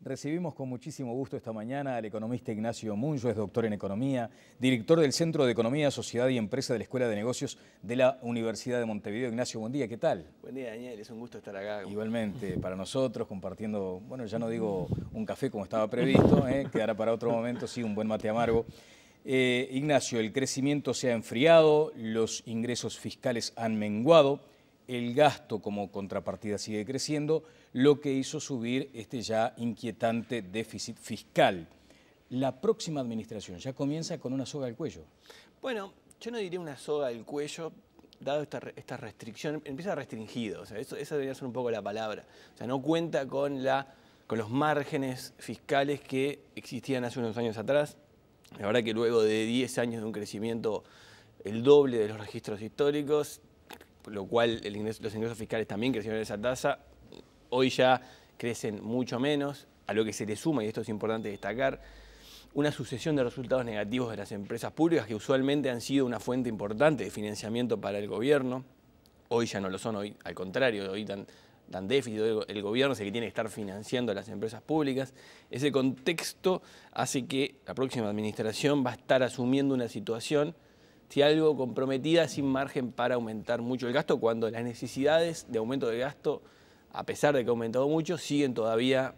Recibimos con muchísimo gusto esta mañana al economista Ignacio Munyo, es doctor en Economía, director del Centro de Economía, Sociedad y Empresa de la Escuela de Negocios de la Universidad de Montevideo. Ignacio, buen día, ¿qué tal? Buen día, Daniel, es un gusto estar acá. Igualmente, para nosotros, compartiendo, bueno, ya no digo un café como estaba previsto, quedará para otro momento, sí, un buen mate amargo. Ignacio, el crecimiento se ha enfriado, los ingresos fiscales han menguado, el gasto como contrapartida sigue creciendo, lo que hizo subir este ya inquietante déficit fiscal. La próxima administración ya comienza con una soga al cuello. Bueno, yo no diría una soga al cuello, dado esta restricción, empieza restringido, o sea, esa debería ser un poco la palabra. O sea, no cuenta con los márgenes fiscales que existían hace unos años atrás. La verdad que luego de 10 años de un crecimiento el doble de los registros históricos, lo cual los ingresos fiscales también crecieron en esa tasa, hoy ya crecen mucho menos, a lo que se le suma, y esto es importante destacar, una sucesión de resultados negativos de las empresas públicas que usualmente han sido una fuente importante de financiamiento para el gobierno. Hoy ya no lo son, hoy al contrario, hoy dan déficit, el gobierno es el que tiene que estar financiando a las empresas públicas. Ese contexto hace que la próxima administración va a estar asumiendo una situación, si algo comprometida, sin margen para aumentar mucho el gasto, cuando las necesidades de aumento de gasto, a pesar de que ha aumentado mucho, siguen todavía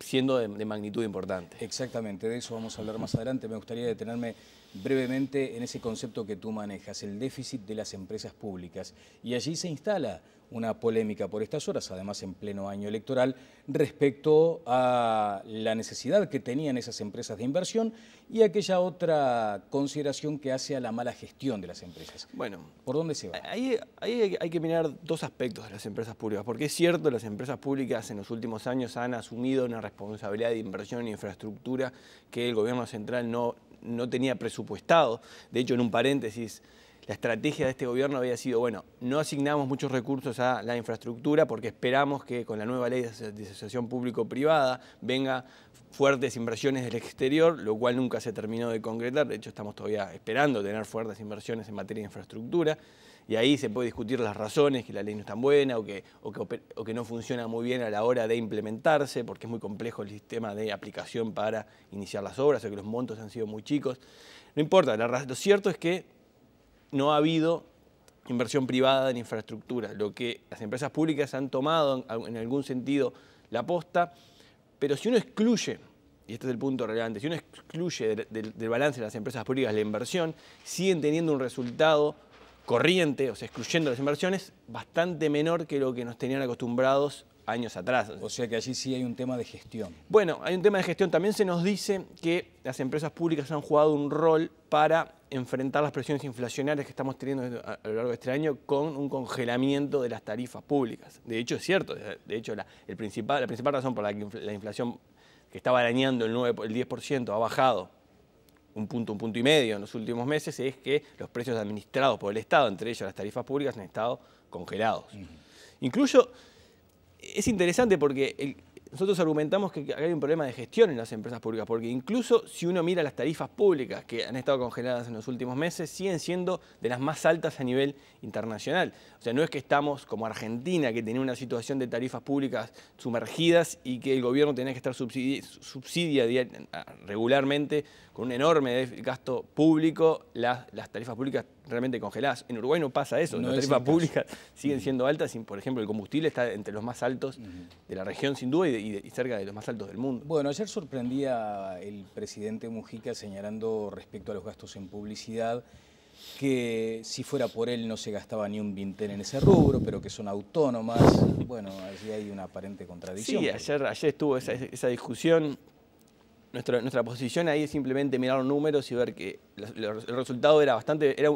siendo de magnitud importante. Exactamente, de eso vamos a hablar más adelante. Me gustaría detenerme brevemente en ese concepto que tú manejas, el déficit de las empresas públicas. Y allí se instala una polémica por estas horas, además en pleno año electoral, respecto a la necesidad que tenían esas empresas de inversión y aquella otra consideración que hace a la mala gestión de las empresas. Bueno, ¿por dónde se va? Ahí hay que mirar dos aspectos de las empresas públicas, porque es cierto, las empresas públicas en los últimos años han asumido una responsabilidad de inversión en infraestructura que el gobierno central no tenía presupuestado. De hecho, en un paréntesis, la estrategia de este gobierno había sido, bueno, no asignamos muchos recursos a la infraestructura porque esperamos que con la nueva ley de asociación público-privada venga fuertes inversiones del exterior, lo cual nunca se terminó de concretar. De hecho, estamos todavía esperando tener fuertes inversiones en materia de infraestructura. Y ahí se puede discutir las razones, que la ley no es tan buena o que no funciona muy bien a la hora de implementarse, porque es muy complejo el sistema de aplicación para iniciar las obras, o que los montos han sido muy chicos. No importa, lo cierto es que no ha habido inversión privada en infraestructura, lo que las empresas públicas han tomado en algún sentido la posta, pero si uno excluye, y este es el punto relevante, si uno excluye del balance de las empresas públicas la inversión, siguen teniendo un resultado corriente, o sea, excluyendo las inversiones, bastante menor que lo que nos tenían acostumbrados años atrás. O sea que allí sí hay un tema de gestión. Bueno, hay un tema de gestión. También se nos dice que las empresas públicas han jugado un rol para enfrentar las presiones inflacionarias que estamos teniendo a lo largo de este año con un congelamiento de las tarifas públicas. De hecho, es cierto. De hecho, la principal razón por la que la inflación que estaba arañando el 10% ha bajado un punto y medio en los últimos meses es que los precios administrados por el Estado, entre ellos las tarifas públicas, han estado congelados. Incluso es interesante porque nosotros argumentamos que hay un problema de gestión en las empresas públicas, porque incluso si uno mira las tarifas públicas que han estado congeladas en los últimos meses, siguen siendo de las más altas a nivel internacional. O sea, no es que estamos como Argentina, que tenía una situación de tarifas públicas sumergidas y que el gobierno tenía que estar subsidia regularmente con un enorme gasto público las tarifas públicas realmente congeladas. En Uruguay no pasa eso, las tarifas públicas siguen siendo altas y, por ejemplo, el combustible está entre los más altos de la región, sin duda, y cerca de los más altos del mundo. Bueno, ayer sorprendía el presidente Mujica señalando respecto a los gastos en publicidad que si fuera por él no se gastaba ni un vintén en ese rubro, pero que son autónomas. Bueno, allí hay una aparente contradicción. Sí, ayer estuvo esa discusión. Nuestra posición ahí es simplemente mirar los números y ver que el resultado era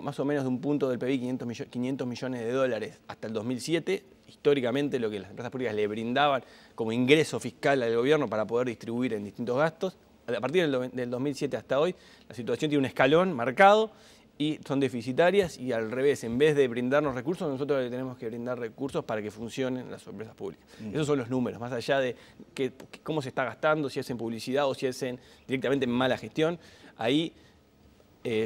más o menos de un punto del PBI, 500 millones de dólares hasta el 2007. Históricamente lo que las empresas públicas le brindaban como ingreso fiscal al gobierno para poder distribuir en distintos gastos. A partir del 2007 hasta hoy, la situación tiene un escalón marcado y son deficitarias, y al revés, en vez de brindarnos recursos, nosotros le tenemos que brindar recursos para que funcionen las empresas públicas. Esos son los números, más allá de cómo se está gastando, si es en publicidad o si es directamente en mala gestión. Ahí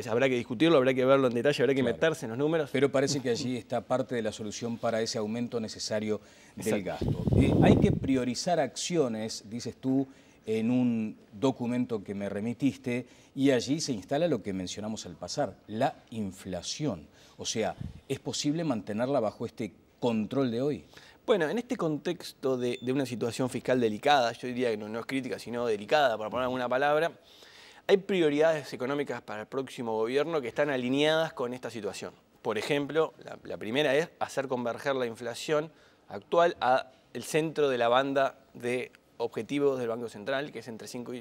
Habrá que discutirlo, habrá que verlo en detalle, habrá que meterse en los números. Pero parece que allí está parte de la solución para ese aumento necesario del gasto. Hay que priorizar acciones, dices tú, en un documento que me remitiste, y allí se instala lo que mencionamos al pasar, la inflación. O sea, ¿es posible mantenerla bajo este control de hoy? Bueno, en este contexto de una situación fiscal delicada, yo diría que no es crítica, sino delicada, para poner alguna palabra, hay prioridades económicas para el próximo gobierno que están alineadas con esta situación. Por ejemplo, la primera es hacer converger la inflación actual al centro de la banda de objetivos del Banco Central, que es entre 5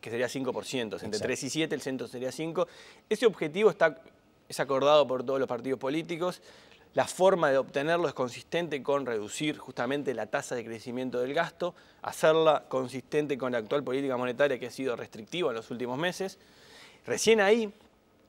que sería 5%, entre 3 y 7, el centro sería 5. Ese objetivo es acordado por todos los partidos políticos. La forma de obtenerlo es consistente con reducir justamente la tasa de crecimiento del gasto, hacerla consistente con la actual política monetaria que ha sido restrictiva en los últimos meses. Recién ahí,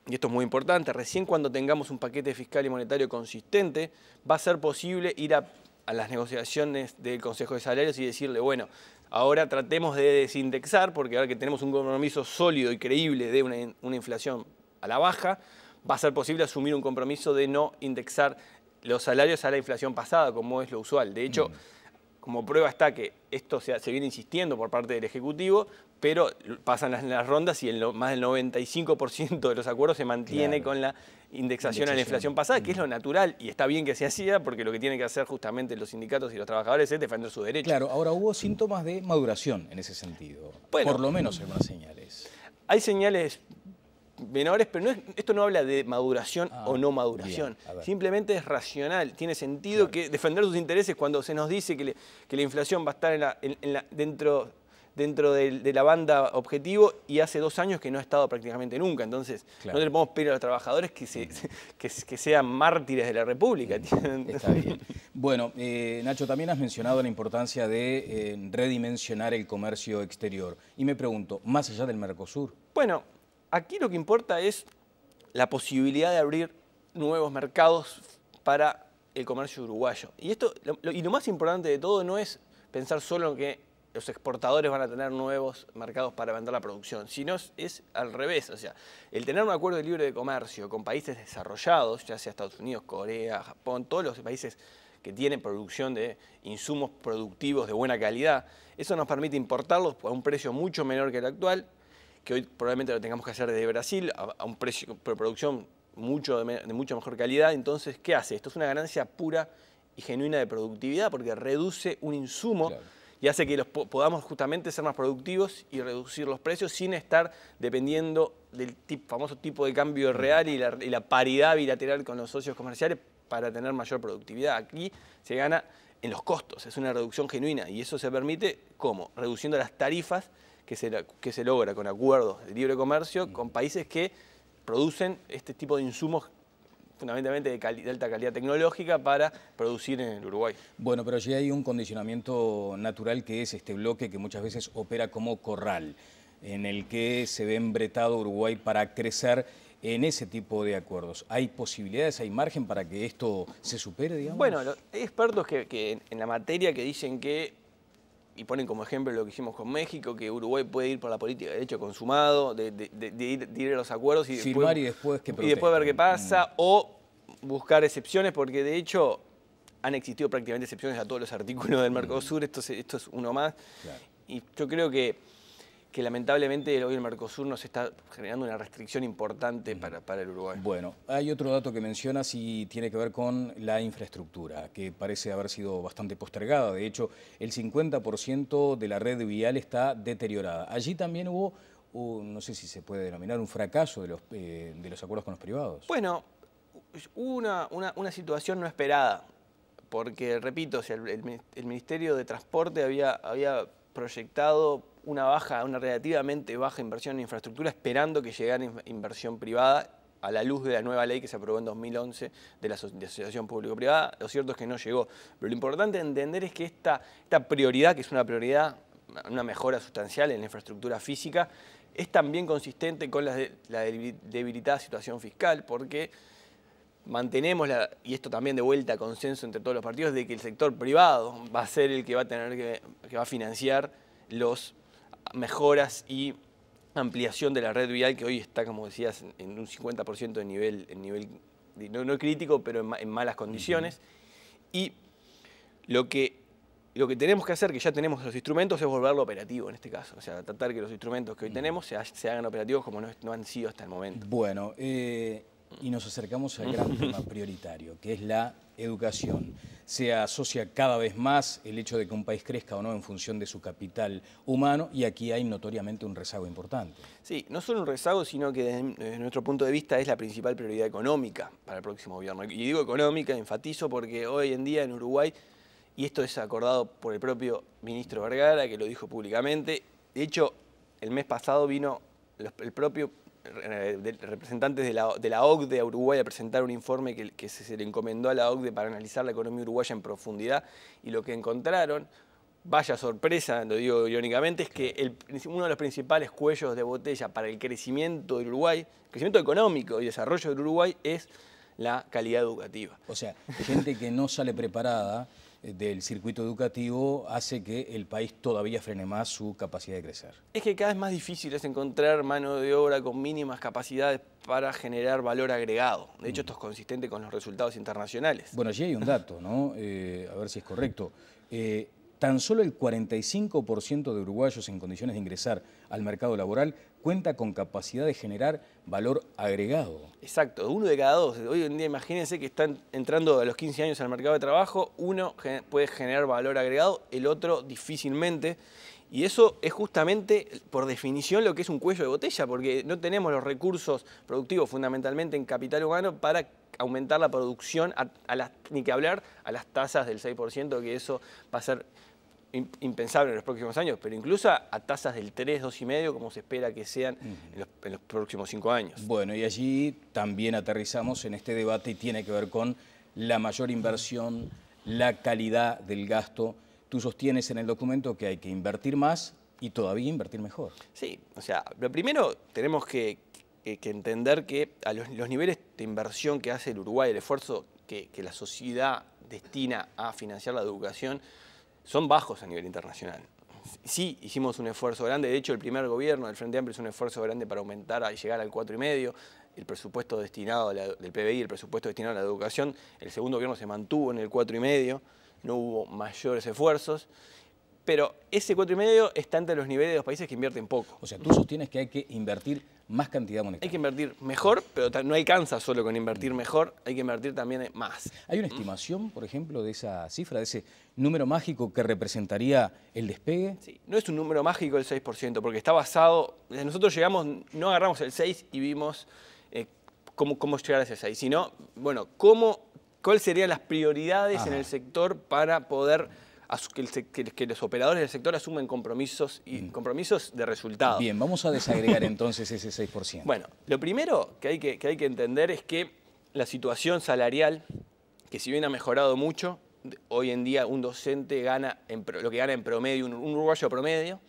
y esto es muy importante, recién cuando tengamos un paquete fiscal y monetario consistente, va a ser posible ir a las negociaciones del Consejo de Salarios y decirle, bueno, ahora tratemos de desindexar, porque ahora que tenemos un compromiso sólido y creíble de una inflación a la baja, va a ser posible asumir un compromiso de no indexar los salarios a la inflación pasada, como es lo usual. De hecho, como prueba está que esto se viene insistiendo por parte del Ejecutivo, pero pasan las rondas y más del 95% de los acuerdos se mantiene con la indexación a la inflación pasada, que es lo natural, y está bien que se hacía, porque lo que tienen que hacer justamente los sindicatos y los trabajadores es defender sus derechos. Claro, ahora hubo síntomas de maduración en ese sentido, bueno, por lo menos algunas señales. Hay señales menores, pero esto no habla de maduración o no maduración. Simplemente es racional. Tiene sentido que defender sus intereses cuando se nos dice que la inflación va a estar dentro de la banda objetivo y hace 2 años que no ha estado prácticamente nunca. Entonces, no le podemos pedir a los trabajadores que sean mártires de la República. Está bien. Bueno, Nacho, también has mencionado la importancia de redimensionar el comercio exterior. Y me pregunto, más allá del Mercosur. Bueno, aquí lo que importa es la posibilidad de abrir nuevos mercados para el comercio uruguayo. Y lo más importante de todo no es pensar solo en que los exportadores van a tener nuevos mercados para vender la producción, sino es al revés. O sea, el tener un acuerdo de libre de comercio con países desarrollados, ya sea Estados Unidos, Corea, Japón, todos los países que tienen producción de insumos productivos de buena calidad, eso nos permite importarlos a un precio mucho menor que el actual, que hoy probablemente lo tengamos que hacer desde Brasil, a un precio de producción de mucha mejor calidad. Entonces, ¿qué hace? Esto es una ganancia pura y genuina de productividad, porque reduce un insumo y hace que podamos justamente ser más productivos y reducir los precios sin estar dependiendo del famoso tipo de cambio real y la paridad bilateral con los socios comerciales para tener mayor productividad. Aquí se gana en los costos, es una reducción genuina, y eso se permite, ¿cómo? Reduciendo las tarifas que se logra con acuerdos de libre comercio con países que producen este tipo de insumos fundamentalmente de alta calidad tecnológica para producir en el Uruguay. Bueno, pero allí hay un condicionamiento natural que es este bloque que muchas veces opera como corral, en el que se ve embretado Uruguay para crecer en ese tipo de acuerdos. ¿Hay posibilidades, hay margen para que esto se supere, digamos? Bueno, hay expertos que en la materia que dicen que, y ponen como ejemplo lo que hicimos con México, que Uruguay puede ir por la política de derecho consumado, de ir a los acuerdos y firmar después ver qué pasa, o buscar excepciones, porque de hecho han existido prácticamente excepciones a todos los artículos del Mercosur, esto es uno más. Claro. Y yo creo que lamentablemente hoy el Mercosur nos está generando una restricción importante para el Uruguay. Bueno, hay otro dato que mencionas y tiene que ver con la infraestructura, que parece haber sido bastante postergada. De hecho, el 50% de la red vial está deteriorada. Allí también hubo, no sé si se puede denominar, un fracaso de los acuerdos con los privados. Bueno, hubo una situación no esperada, porque, repito, o sea, el Ministerio de Transporte había proyectado una relativamente baja inversión en infraestructura, esperando que llegara inversión privada a la luz de la nueva ley que se aprobó en 2011 de la asociación público-privada. Lo cierto es que no llegó. Pero lo importante de entender es que esta prioridad, que es una prioridad, una mejora sustancial en la infraestructura física, es también consistente con la debilitada situación fiscal, porque mantenemos, y esto también de vuelta a consenso entre todos los partidos, de que el sector privado va a ser el que va a financiar los mejoras y ampliación de la red vial que hoy está, como decías, en un 50% de nivel, no crítico, pero en malas condiciones. Y lo que tenemos que hacer, que ya tenemos los instrumentos, es volverlo operativo en este caso. O sea, tratar que los instrumentos que hoy tenemos se hagan operativos como no han sido hasta el momento. Bueno, y nos acercamos al gran tema prioritario, que es la educación. Se asocia cada vez más el hecho de que un país crezca o no en función de su capital humano, y aquí hay notoriamente un rezago importante. Sí, no solo un rezago, sino que desde nuestro punto de vista es la principal prioridad económica para el próximo gobierno. Y digo económica, enfatizo, porque hoy en día en Uruguay, y esto es acordado por el propio ministro Vergara, que lo dijo públicamente, de hecho, el mes pasado vino el propio representantes de la OCDE a Uruguay a presentar un informe que se le encomendó a la OCDE para analizar la economía uruguaya en profundidad, y lo que encontraron, vaya sorpresa, lo digo irónicamente, es que uno de los principales cuellos de botella para el crecimiento del Uruguay, el crecimiento económico y desarrollo del Uruguay, es la calidad educativa. O sea, gente que no sale preparada del circuito educativo hace que el país todavía frene más su capacidad de crecer. Es que cada vez más difícil es encontrar mano de obra con mínimas capacidades para generar valor agregado. De hecho, esto es consistente con los resultados internacionales. Bueno, allí hay un dato, ¿no? A ver si es correcto. Tan solo el 45% de uruguayos en condiciones de ingresar al mercado laboral cuenta con capacidad de generar valor agregado. Exacto, 1 de cada 2. Hoy en día imagínense que están entrando a los 15 años al mercado de trabajo, uno puede generar valor agregado, el otro difícilmente. Y eso es justamente, por definición, lo que es un cuello de botella, porque no tenemos los recursos productivos, fundamentalmente en capital humano, para aumentar la producción, ni que hablar a las tasas del 6%, que eso va a ser impensable en los próximos años, pero incluso a tasas del 3, 2,5, como se espera que sean en los próximos 5 años. Bueno, y allí también aterrizamos en este debate y tiene que ver con la mayor inversión, la calidad del gasto. Tú sostienes en el documento que hay que invertir más y todavía invertir mejor. Sí, o sea, lo primero tenemos que entender que a los niveles de inversión que hace el Uruguay, el esfuerzo que la sociedad destina a financiar la educación, son bajos a nivel internacional. Sí, hicimos un esfuerzo grande. De hecho, el primer gobierno del Frente Amplio hizo un esfuerzo grande para aumentar y llegar al 4,5. El presupuesto destinado del PBI, el presupuesto destinado a la educación, el segundo gobierno se mantuvo en el 4,5. No hubo mayores esfuerzos. Pero ese 4,5 está entre los niveles de los países que invierten poco. O sea, tú sostienes que hay que invertir más cantidad monetaria. Hay que invertir mejor, pero no alcanza solo con invertir mejor, hay que invertir también más. ¿Hay una estimación, por ejemplo, de esa cifra, de ese número mágico que representaría el despegue? Sí, no es un número mágico el 6%, porque está basado, nosotros llegamos, no agarramos el 6 y vimos cómo llegar a ese 6, sino, bueno, cuáles serían las prioridades en el sector para poder que los operadores del sector asumen compromisos de resultados. Bien, vamos a desagregar entonces ese 6%. Bueno, lo primero que hay que entender es que la situación salarial, que si bien ha mejorado mucho, hoy en día un docente gana lo que gana en promedio, un uruguayo promedio,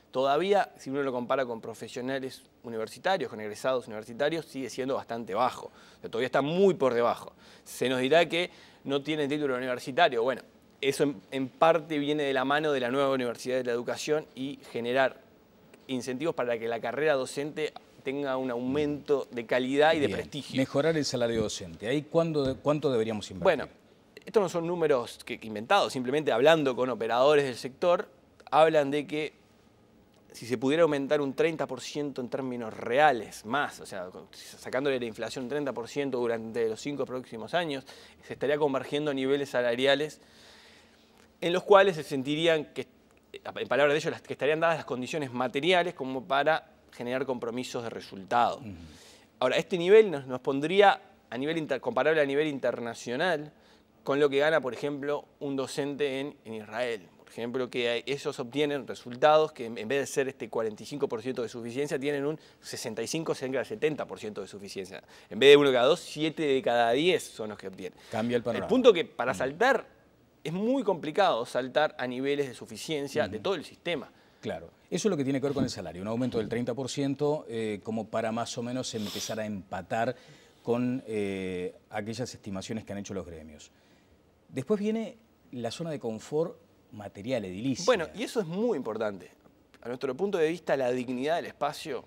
todavía, si uno lo compara con profesionales universitarios, con egresados universitarios, sigue siendo bastante bajo. O sea, todavía está muy por debajo. Se nos dirá que no tienen título universitario. Bueno, eso en parte viene de la mano de la nueva Universidad de la Educación y generar incentivos para que la carrera docente tenga un aumento de calidad y de prestigio. Mejorar el salario docente. ¿Ahí cuánto deberíamos invertir? Bueno, estos no son números inventados, simplemente hablando con operadores del sector, hablan de que si se pudiera aumentar un 30% en términos reales más, o sea, sacándole la inflación un 30% durante los 5 próximos años, se estaría convergiendo a niveles salariales en los cuales se sentirían que, en palabras de ellos, que estarían dadas las condiciones materiales como para generar compromisos de resultado. Ahora, este nivel nos pondría a nivel comparable a nivel internacional con lo que gana, por ejemplo, un docente en Israel. Por ejemplo, que ellos obtienen resultados que en vez de ser este 45% de suficiencia, tienen un 65, 70% de suficiencia. En vez de 1 de cada 2, 7 de cada 10 son los que obtienen. Cambia el panorama. El punto que para saltar, es muy complicado saltar a niveles de suficiencia de todo el sistema. Claro, eso es lo que tiene que ver con el salario, un aumento del 30% como para más o menos empezar a empatar con aquellas estimaciones que han hecho los gremios. Después viene la zona de confort material, edilicia. Bueno, y eso es muy importante. A nuestro punto de vista, la dignidad del espacio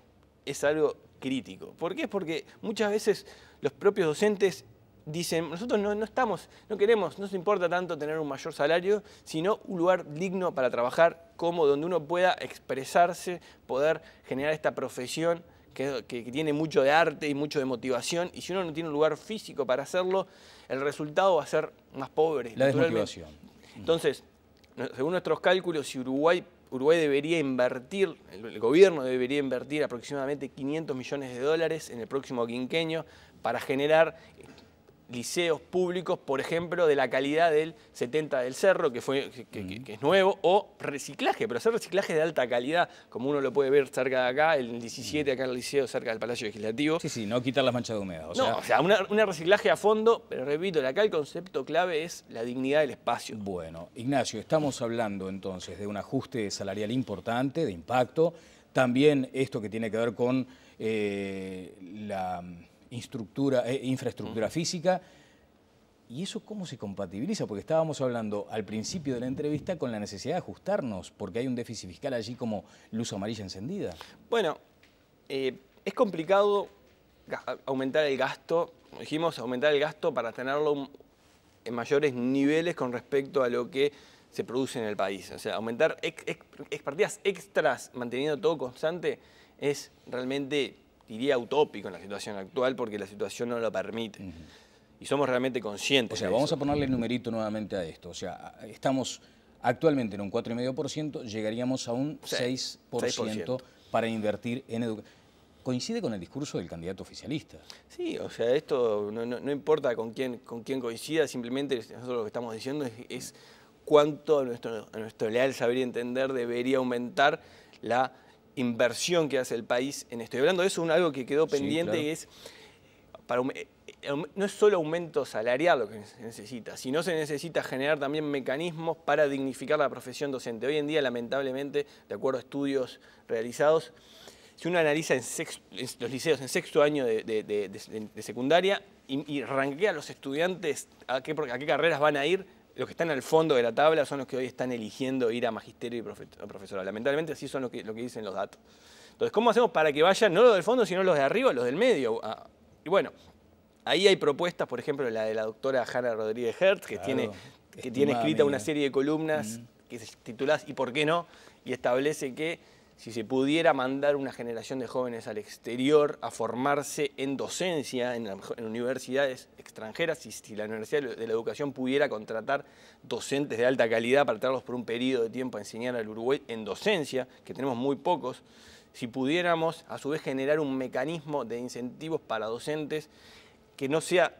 es algo crítico. ¿Por qué? Porque muchas veces los propios docentes dicen, nosotros no queremos, no nos importa tanto tener un mayor salario, sino un lugar digno para trabajar, cómodo, donde uno pueda expresarse, poder generar esta profesión que tiene mucho de arte y mucho de motivación, y si uno no tiene un lugar físico para hacerlo, el resultado va a ser más pobre. La desmotivación. Entonces, según nuestros cálculos, si Uruguay debería invertir, el gobierno debería invertir aproximadamente 500 millones de dólares en el próximo quinquenio para generar liceos públicos, por ejemplo, de la calidad del 70 del Cerro, que es nuevo, o reciclaje, pero hacer reciclaje de alta calidad, como uno lo puede ver cerca de acá, el 17 acá en el liceo, cerca del Palacio Legislativo. Sí, no quitar las manchas de humedad. O sea, un reciclaje a fondo, pero repito, acá el concepto clave es la dignidad del espacio. Bueno, Ignacio, estamos hablando entonces de un ajuste salarial importante, de impacto, también esto que tiene que ver con la infraestructura física. ¿Y eso cómo se compatibiliza? Porque estábamos hablando al principio de la entrevista con la necesidad de ajustarnos, porque hay un déficit fiscal allí como luz amarilla encendida. Bueno, es complicado aumentar el gasto, dijimos, aumentar el gasto para tenerlo en mayores niveles con respecto a lo que se produce en el país. O sea, aumentar partidas extras manteniendo todo constante es realmente, diría, utópico en la situación actual, porque la situación no lo permite. Y somos realmente conscientes. O sea, vamos a ponerle el numerito nuevamente a esto. O sea, estamos actualmente en un 4,5%, llegaríamos a un 6% para invertir en educación. ¿Coincide con el discurso del candidato oficialista? Sí, o sea, esto no importa con quién coincida, simplemente nosotros lo que estamos diciendo es cuánto a nuestro leal saber y entender debería aumentar la inversión que hace el país en esto. Y hablando de eso, algo que quedó pendiente, sí, claro, es, no es solo aumento salarial lo que se necesita, sino se necesita generar también mecanismos para dignificar la profesión docente. Hoy en día, lamentablemente, de acuerdo a estudios realizados, si uno analiza los liceos en sexto año de secundaria y rankea a los estudiantes a qué carreras van a ir, los que están al fondo de la tabla son los que hoy están eligiendo ir a magisterio y profesorado. Lamentablemente así son lo que dicen los datos. Entonces, ¿cómo hacemos para que vayan no los del fondo, sino los de arriba, los del medio? Y bueno, ahí hay propuestas, por ejemplo, la de la doctora Hanna Rodríguez Hertz, que tiene escrita una serie de columnas que se titula ¿Y por qué no? Y establece que si se pudiera mandar una generación de jóvenes al exterior a formarse en docencia, en universidades extranjeras, si la Universidad de la Educación pudiera contratar docentes de alta calidad para traerlos por un periodo de tiempo a enseñar al Uruguay en docencia, que tenemos muy pocos, si pudiéramos a su vez generar un mecanismo de incentivos para docentes que no sea,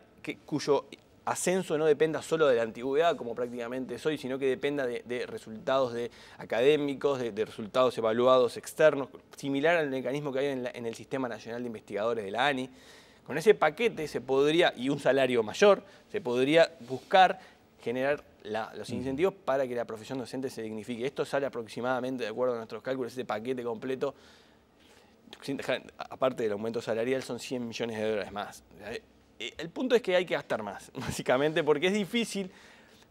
cuyo ascenso no dependa solo de la antigüedad, como prácticamente es hoy, sino que dependa de resultados académicos, de resultados evaluados externos, similar al mecanismo que hay en el Sistema Nacional de Investigadores de la ANI. Con ese paquete se podría, y un salario mayor, se podría buscar generar los incentivos para que la profesión docente se dignifique. Esto sale aproximadamente, de acuerdo a nuestros cálculos, ese paquete completo, aparte del aumento salarial, son 100 millones de dólares más. El punto es que hay que gastar más, básicamente, porque es difícil,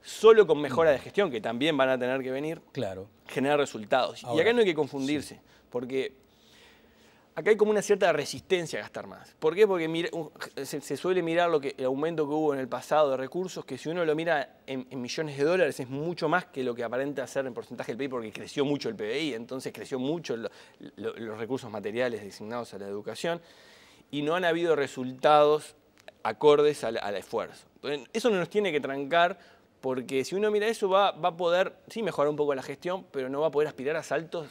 solo con mejora de gestión, que también van a tener que venir, generar resultados. Ahora, y acá no hay que confundirse, porque acá hay como una cierta resistencia a gastar más. ¿Por qué? Porque se suele mirar el aumento que hubo en el pasado de recursos, que si uno lo mira en millones de dólares es mucho más que lo que aparenta ser en porcentaje del PIB, porque creció mucho el PBI, entonces creció mucho los recursos materiales designados a la educación, y no han habido resultados acordes al esfuerzo. Entonces, eso no nos tiene que trancar, porque si uno mira eso va a poder, sí, mejorar un poco la gestión, pero no va a poder aspirar a saltos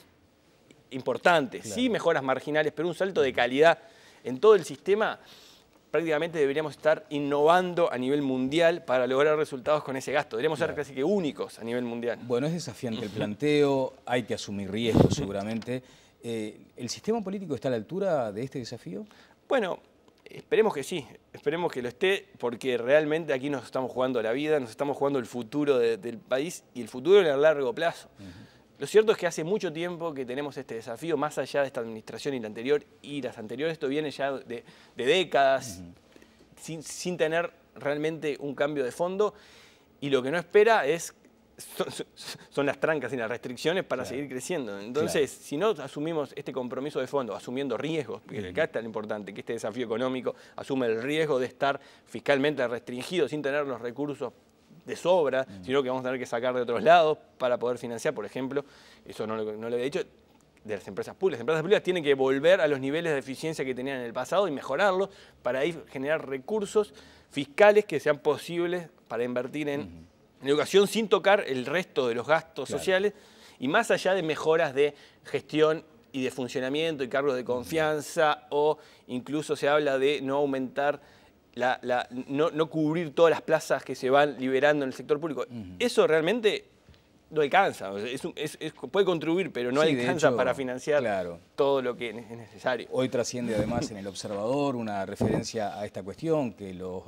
importantes, claro. Sí, mejoras marginales, pero un salto de calidad en todo el sistema. Prácticamente deberíamos estar innovando a nivel mundial para lograr resultados con ese gasto. Deberíamos ser casi que únicos a nivel mundial. Bueno, es desafiante el planteo, hay que asumir riesgos seguramente. ¿El sistema político está a la altura de este desafío? Bueno, esperemos que sí, esperemos que lo esté, porque realmente aquí nos estamos jugando la vida, nos estamos jugando el futuro del país y el futuro en el largo plazo. Lo cierto es que hace mucho tiempo que tenemos este desafío, más allá de esta administración y la anterior y las anteriores, esto viene ya de décadas, sin tener realmente un cambio de fondo, y lo que no espera es son las trancas y las restricciones para seguir creciendo. Entonces, si no asumimos este compromiso de fondo, asumiendo riesgos, porque acá está lo importante, que este desafío económico asume el riesgo de estar fiscalmente restringido sin tener los recursos de sobra, sino que vamos a tener que sacar de otros lados para poder financiar, por ejemplo, eso no lo había dicho, de las empresas públicas. Las empresas públicas tienen que volver a los niveles de eficiencia que tenían en el pasado y mejorarlos para ahí generar recursos fiscales que sean posibles para invertir en educación sin tocar el resto de los gastos sociales y más allá de mejoras de gestión y de funcionamiento y cargos de confianza o incluso se habla de no aumentar, no cubrir todas las plazas que se van liberando en el sector público. Eso realmente no alcanza, puede contribuir, pero no alcanza para financiar todo lo que es necesario. Hoy trasciende además en El Observador una referencia a esta cuestión, que los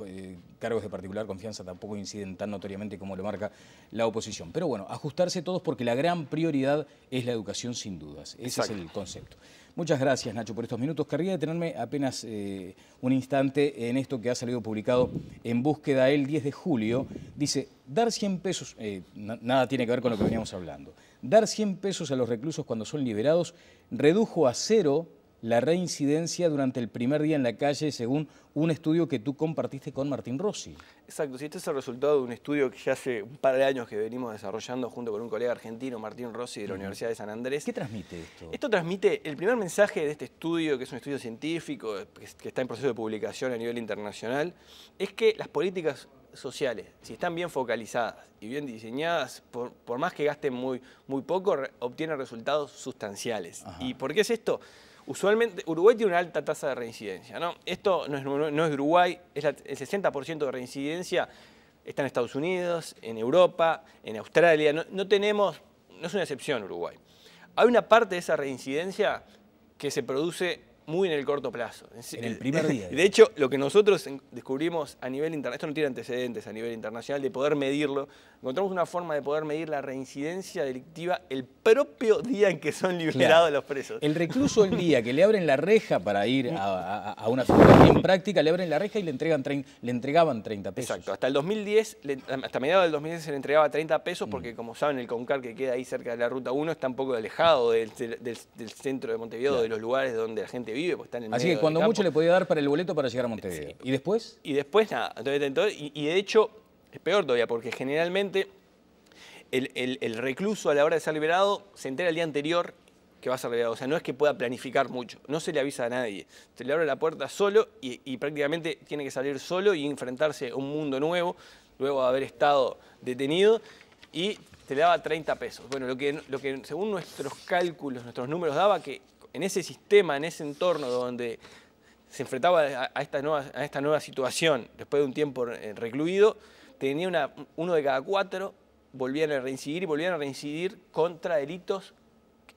cargos de particular confianza tampoco inciden tan notoriamente como lo marca la oposición. Pero bueno, ajustarse todos porque la gran prioridad es la educación sin dudas. Ese es el concepto. Muchas gracias, Nacho, por estos minutos. Querría detenerme apenas un instante en esto que ha salido publicado en Búsqueda el 10 de julio. Dice, dar 100 pesos, nada tiene que ver con lo que veníamos hablando, dar 100 pesos a los reclusos cuando son liberados redujo a 0 la reincidencia durante el primer día en la calle, según un estudio que tú compartiste con Martín Rossi. Exacto, si este es el resultado de un estudio que ya hace un par de años que venimos desarrollando junto con un colega argentino, Martín Rossi, de la Universidad de San Andrés. ¿Qué transmite esto? Esto transmite el primer mensaje de este estudio, que es un estudio científico, que está en proceso de publicación a nivel internacional, es que las políticas sociales, si están bien focalizadas y bien diseñadas, por más que gasten muy poco, obtienen resultados sustanciales. ¿Y por qué es esto? Usualmente, Uruguay tiene una alta tasa de reincidencia, ¿no? Esto no es Uruguay, el 60% de reincidencia está en Estados Unidos, en Europa, en Australia, no es una excepción Uruguay. Hay una parte de esa reincidencia que se produce muy en el corto plazo. En el primer día. De hecho, lo que nosotros descubrimos a nivel internacional, esto no tiene antecedentes a nivel internacional, de poder medirlo, encontramos una forma de poder medir la reincidencia delictiva el propio día en que son liberados los presos. El recluso el día que le abren la reja para ir a una figura bien práctica, le abren la reja y le entregaban 30 pesos. Exacto, hasta el 2010, hasta mediados del 2010 se le entregaba 30 pesos porque como saben el CONCAR que queda ahí cerca de la Ruta 1 está un poco alejado del centro de Montevideo, de los lugares donde la gente vive, pues está en el Así medio que cuando del mucho campo. le podía dar para el boleto para llegar a Montevideo. Sí. ¿Y después? Y después nada. Y de hecho es peor todavía porque generalmente el recluso a la hora de ser liberado se entera el día anterior que va a ser liberado. O sea, no es que pueda planificar mucho, no se le avisa a nadie. Se le abre la puerta solo y prácticamente tiene que salir solo y enfrentarse a un mundo nuevo, luego de haber estado detenido y te le daba 30 pesos. Bueno, lo que según nuestros cálculos, nuestros números daba que en ese sistema, en ese entorno donde se enfrentaba a esta nueva situación después de un tiempo recluido, tenía uno de cada 4 volvían a reincidir y volvían a reincidir contra delitos,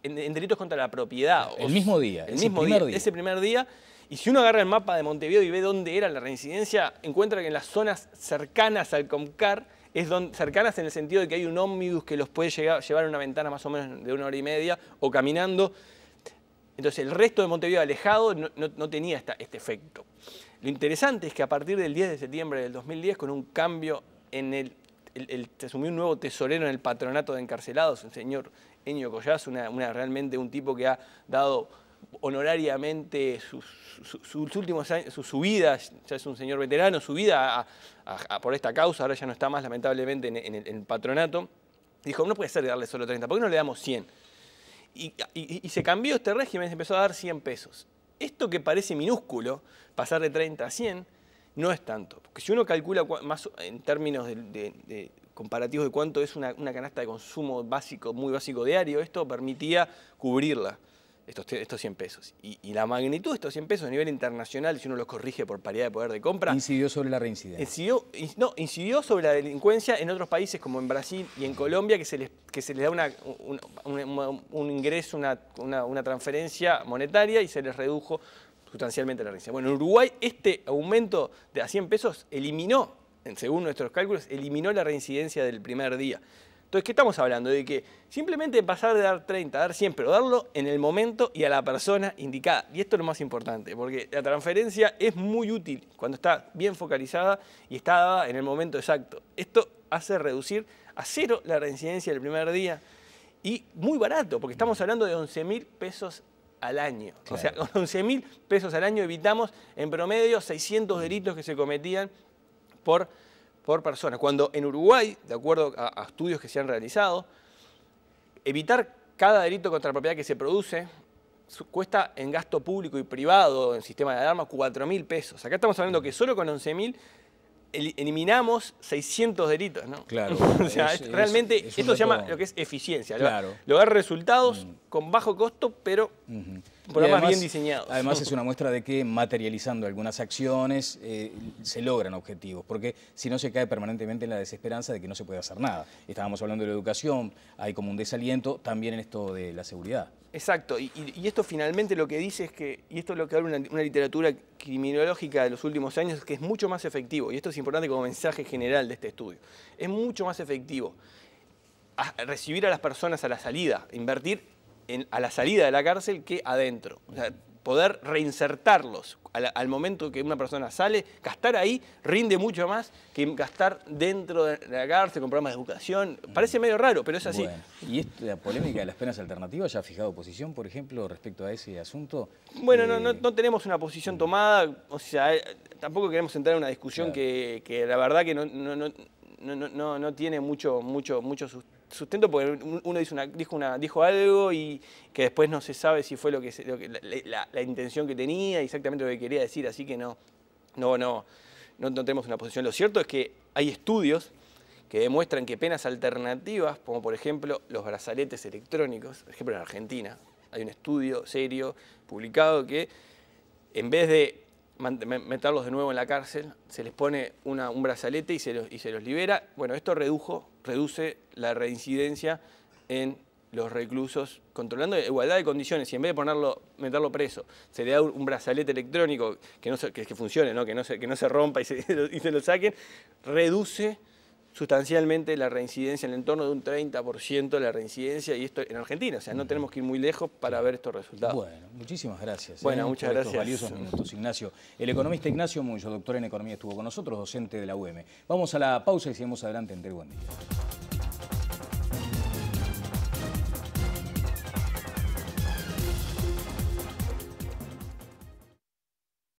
en delitos contra la propiedad. El mismo día, ese primer día. Y si uno agarra el mapa de Montevideo y ve dónde era la reincidencia, encuentra que en las zonas cercanas al CONCAR, cercanas en el sentido de que hay un ómnibus que los puede llevar a una ventana más o menos de 1 hora y media o caminando. Entonces el resto de Montevideo alejado no tenía este efecto. Lo interesante es que a partir del 10 de septiembre del 2010, con un cambio en se asumió un nuevo tesorero en el patronato de encarcelados, el señor Eño Collazo, realmente un tipo que ha dado honorariamente sus últimos años, su vida, ya es un señor veterano, su vida por esta causa, ahora ya no está más lamentablemente en el patronato, dijo, no puede ser de darle solo 30, ¿por qué no le damos 100? Y se cambió este régimen y se empezó a dar 100 pesos. Esto que parece minúsculo, pasar de 30 a 100, no es tanto. Porque si uno calcula más en términos de comparativos de cuánto es una canasta de consumo básico, muy básico diario, esto permitía cubrirla, estos 100 pesos. Y la magnitud de estos 100 pesos a nivel internacional, si uno los corrige por paridad de poder de compra... Incidió sobre la reincidencia. Incidió sobre la delincuencia en otros países como en Brasil y en Colombia, que se les da un ingreso, una transferencia monetaria y se les redujo sustancialmente la reincidencia. Bueno, en Uruguay este aumento de a 100 pesos eliminó, según nuestros cálculos, eliminó la reincidencia del primer día. Entonces, ¿qué estamos hablando? De que simplemente pasar de dar 30 a dar 100, pero darlo en el momento y a la persona indicada. Y esto es lo más importante, porque la transferencia es muy útil cuando está bien focalizada y está dada en el momento exacto. Esto hace reducir a 0 la reincidencia del primer día. Y muy barato, porque estamos hablando de 11.000 pesos al año. Claro. O sea, con 11.000 pesos al año evitamos en promedio 600 delitos que se cometían por persona. Cuando en Uruguay, de acuerdo a estudios que se han realizado, evitar cada delito contra la propiedad que se produce cuesta en gasto público y privado, en sistema de alarma, 4.000 pesos. Acá estamos hablando que solo con 11.000 eliminamos 600 delitos, ¿no? Claro. O sea, realmente esto se llama lo que es eficiencia. Claro. Lograr resultados con bajo costo, pero programas bien diseñados. Además es una muestra de que materializando algunas acciones se logran objetivos, porque si no se cae permanentemente en la desesperanza de que no se puede hacer nada. Estábamos hablando de la educación, hay como un desaliento, también en esto de la seguridad. Exacto, y esto finalmente lo que dice es que, y esto es lo que habla una literatura criminológica de los últimos años, es que es mucho más efectivo, y esto es importante como mensaje general de este estudio, es mucho más efectivo recibir a las personas a la salida, invertir a la salida de la cárcel que adentro. O sea, poder reinsertarlos al momento que una persona sale, gastar ahí rinde mucho más que gastar dentro de la cárcel con programas de educación. Parece medio raro, pero es así. Bueno, ¿y la polémica de las penas alternativas ya ha fijado posición, por ejemplo, respecto a ese asunto? Bueno, no tenemos una posición tomada, o sea, tampoco queremos entrar en una discusión que la verdad que no tiene mucho sustento, porque uno dijo algo y que después no se sabe si fue la intención que tenía, exactamente lo que quería decir, así que no tenemos una posición. Lo cierto es que hay estudios que demuestran que penas alternativas, como por ejemplo los brazaletes electrónicos, por ejemplo en Argentina, hay un estudio serio publicado que en vez de meterlos de nuevo en la cárcel, se les pone un brazalete y se los libera. Bueno, esto reduce la reincidencia en los reclusos, controlando igualdad de condiciones, y en vez de meterlo preso, se le da un brazalete electrónico que funcione, ¿no? que no se rompa y se lo saquen, reduce sustancialmente la reincidencia, en el entorno de un 30% la reincidencia, y esto en Argentina, o sea, no tenemos que ir muy lejos para ver estos resultados. Bueno, muchísimas gracias. Bueno, muchas gracias. Estos valiosos minutos, Ignacio. El economista Ignacio Muyo, doctor en Economía, estuvo con nosotros, docente de la UM. Vamos a la pausa y seguimos adelante en Buen Día.